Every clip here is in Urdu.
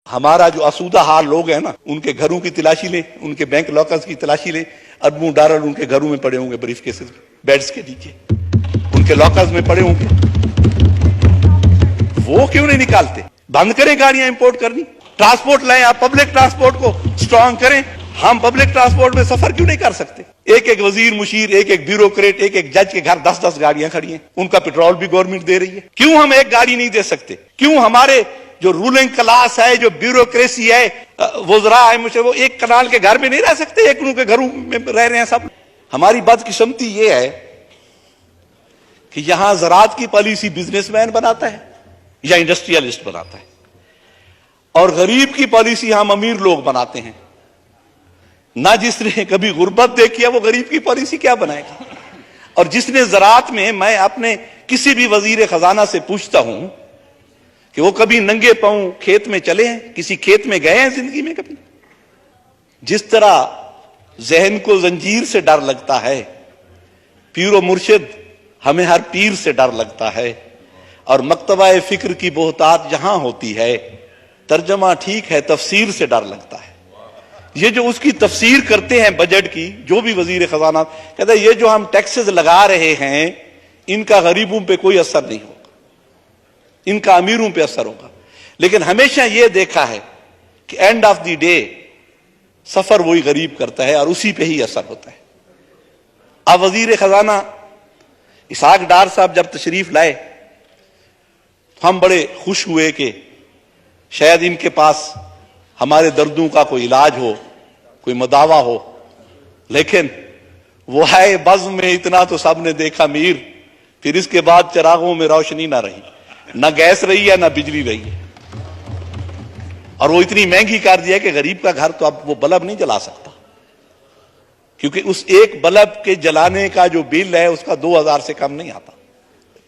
ہمارا جو آسودہ حال لوگ ہیں نا، ان کے گھروں کی تلاشی لیں، ان کے بینک لاکرز کی تلاشی لیں، اربوں ڈالر ان کے گھروں میں پڑے ہوں گے، بریف کیسز میں، بیڈز کے نیچے ان کے لاکرز میں پڑے ہوں گے. وہ کیوں نہیں نکالتے؟ بند کریں گاڑیاں امپورٹ کرنی، ٹرانسپورٹ لائیں، آپ پبلک ٹرانسپورٹ کو سٹرونگ کریں. ہم پبلک ٹرانسپورٹ میں سفر کیوں نہیں کر سکتے؟ ایک ایک وزیر مشیر، ایک ایک بیوروکریٹ، ایک ایک جج کے گھر 10-10 گاڑیاں کھڑی ہیں، ان کا پیٹرول بھی گورنمنٹ دے رہی ہے. کیوں ہم ایک گاڑی نہیں دے سکتے؟ کیوں ہمارے جو رولنگ کلاس ہے، جو بیوروکریسی ہے، وزراء ہے، مجھے وہ ایک کنال کے گھر میں نہیں رہ سکتے؟ ایک ان کے گھروں میں رہ رہے ہیں سب. ہماری بدقسمتی یہ ہے کہ یہاں زراعت کی پالیسی بزنس مین بناتا ہے یا انڈسٹریلسٹ بناتا ہے، اور غریب کی پالیسی ہم امیر لوگ بناتے ہیں. نہ جس نے کبھی غربت دیکھی ہے وہ غریب کی پالیسی کیا بنائے گا؟ اور جس نے زراعت میں اپنے کسی بھی وزیر خزانہ سے پوچھتا ہوں کہ وہ کبھی ننگے پاؤں کھیت میں چلے ہیں، کسی کھیت میں گئے ہیں زندگی میں کبھی؟ جس طرح ذہن کو زنجیر سے ڈر لگتا ہے، پیر و مرشد ہمیں ہر پیر سے ڈر لگتا ہے، اور مکتبہ فکر کی بہتات جہاں ہوتی ہے، ترجمہ ٹھیک ہے تفسیر سے ڈر لگتا ہے. یہ جو اس کی تفسیر کرتے ہیں بجٹ کی، جو بھی وزیر خزانہ کہتا ہے یہ جو ہم ٹیکسز لگا رہے ہیں ان کا غریبوں پہ کوئی اثر نہیں ہوگا، ان کا امیروں پہ اثر ہوگا. لیکن ہمیشہ یہ دیکھا ہے کہ اینڈ آف دی ڈے سفر وہی غریب کرتا ہے اور اسی پہ ہی اثر ہوتا ہے. اب وزیر خزانہ اسحاق ڈار صاحب جب تشریف لائے، ہم بڑے خوش ہوئے کہ شاید ان کے پاس ہمارے دردوں کا کوئی علاج ہو، کوئی مداوا ہو. لیکن وہ ہے بزم میں اتنا تو سب نے دیکھا میر، پھر اس کے بعد چراغوں میں روشنی نہ رہی، نہ گیس رہی ہے نہ بجلی رہی ہے. اور وہ اتنی مہنگی کر دیا کہ غریب کا گھر تو اب وہ بلب نہیں جلا سکتا، کیونکہ اس ایک بلب کے جلانے کا جو بل ہے اس کا 2000 سے کم نہیں آتا.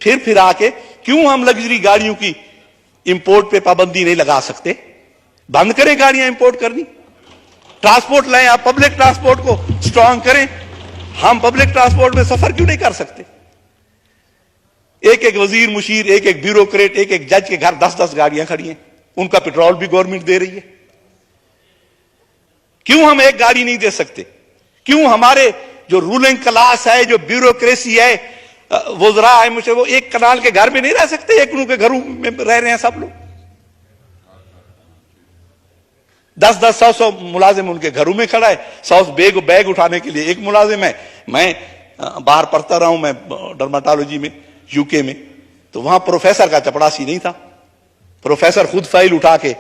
پھر آ کے کیوں ہم لگژری گاڑیوں کی امپورٹ پہ پابندی نہیں لگا سکتے؟ بند کریں گاڑیاں امپورٹ کرنی، ٹرانسپورٹ لائیں، آپ پبلک ٹرانسپورٹ کو سٹرونگ کریں. ہم پبلک ٹرانسپورٹ میں سفر کیوں نہیں کر سکتے؟ ایک ایک وزیر مشیر، ایک ایک بیوروکریٹ، ایک ایک جج کے گھر 10-10 گاڑیاں کھڑی ہیں، ان کا پیٹرول بھی گورنمنٹ دے رہی ہے. کیوں ہم ایک گاڑی نہیں دے سکتے؟ کیوں ہمارے جو رولنگ کلاس ہے، جو بیوروکریسی ہے، وزراء ہے، مجھے وہ ایک کنال کے گھر میں نہیں رہ سکتے؟ ایک ان کے گھروں میں رہ رہے ہیں سب لوگ. 10-10 100 ملازم ان کے گھروں میں کھڑا ہے. 100 بیگ اٹھانے کے لیے ایک ملازم ہے. میں باہر پڑھتا رہا ہوں، میں ڈرماٹالوجی میں یو کے میں، تو وہاں پروفیسر کا چپڑاسی نہیں تھا. پروفیسر خود فائل اٹھا کے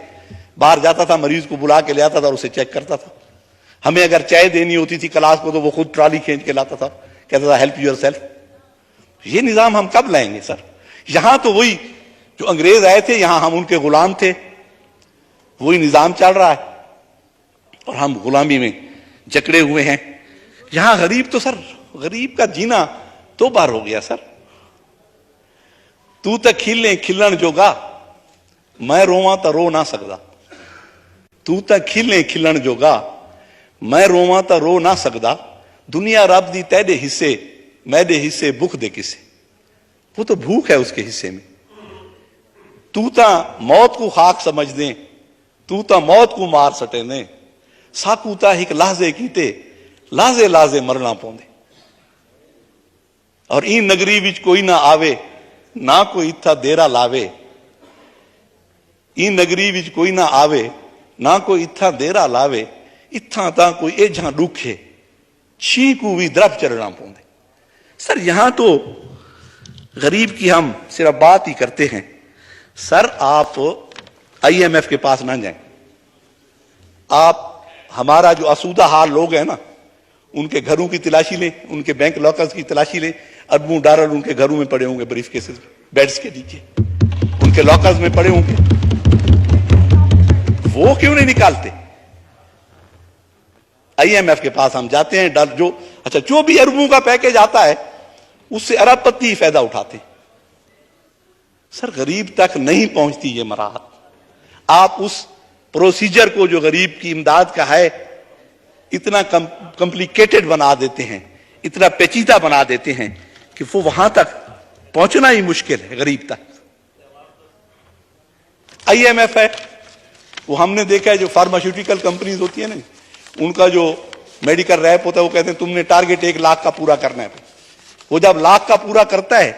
باہر جاتا تھا، مریض کو بلا کے لے آتا تھا اور اسے چیک کرتا تھا. ہمیں اگر چائے دینی ہوتی تھی کلاس کو تو وہ خود ٹرالی کھینچ کے لاتا تھا، کہتا تھا ہیلپ یور سیلف. یہ نظام ہم کب لائیں گے سر؟ یہاں تو وہی جو انگریز آئے تھے، یہاں ہم ان کے غلام تھے، وہی نظام چل رہا ہے اور ہم غلامی میں جکڑے ہوئے ہیں. یہاں غریب تو سر، غریب کا جینا تو بار ہو گیا سر. تو تک کھلنے کھلن جوگا، میں رواں تا رو نہ سکدا. تو تک کھلنے کھلن جوگا، میں رواں تا رو نہ سکدا. دنیا رب دی تیرے حصے، میرے حصے بھوک دے کسے. وہ تو بھوک ہے اس کے حصے میں. تو تا موت کو خاک سمجھ دیں، تو تا موت کو مار سٹے دیں. ساکو تا ایک لحظے کیتے، لازے لازے مرنا پوندے. اور این نگری وچ کوئی نہ آوے، نہ کوئی اتھا دیرا لاوے. این نگری وچ کوئی نہ آوے، نہ کوئی اتھا دیرا لاوے. اتھا تا کوئی ایجھاں ڈوکھے، چھی کو بھی درب چڑھنا پوندے. سر یہاں تو غریب کی ہم صرف بات ہی کرتے ہیں. سر آپ IMF کے پاس نہ جائیں. آپ ہمارا جو آسودہ حال لوگ ہیں نا، ان کے گھروں کی تلاشی لیں، ان کے بینک لاکرز کی تلاشی لیں. اربوں ڈالر ان کے گھروں میں پڑے ہوں گے، بریف کیسز میں، بیڈز کے نیچے ان کے لاکرز میں پڑے ہوں گے. وہ کیوں نہیں نکالتے؟ IMF کے پاس ہم جاتے ہیں، جو بھی اربوں کا پیکج آتا ہے اس سے ارب پتی فائدہ اٹھاتے ہیں. سر غریب تک نہیں پہنچتی یہ مراحت. آپ اس پروسیجر کو جو غریب کی امداد کا ہے اتنا کمپلیکیٹڈ بنا دیتے ہیں، اتنا پیچیدہ بنا دیتے ہیں کہ وہ وہاں تک پہنچنا ہی مشکل ہے غریب تک. IMF ہے، وہ ہم نے دیکھا ہے جو فارماسیوٹیکل کمپنیز ہوتی ہیں نا، ان کا جو میڈیکل ریپ ہوتا ہے وہ کہتے ہیں تم نے ٹارگیٹ 1 لاکھ کا پورا کرنا ہے. وہ جب لاکھ کا پورا کرتا ہے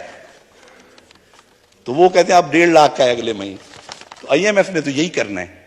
تو وہ کہتے ہیں اب 1.5 لاکھ کا ہے اگلے مہینے. تو آئی ایم ایف نے تو یہی کرنا ہے.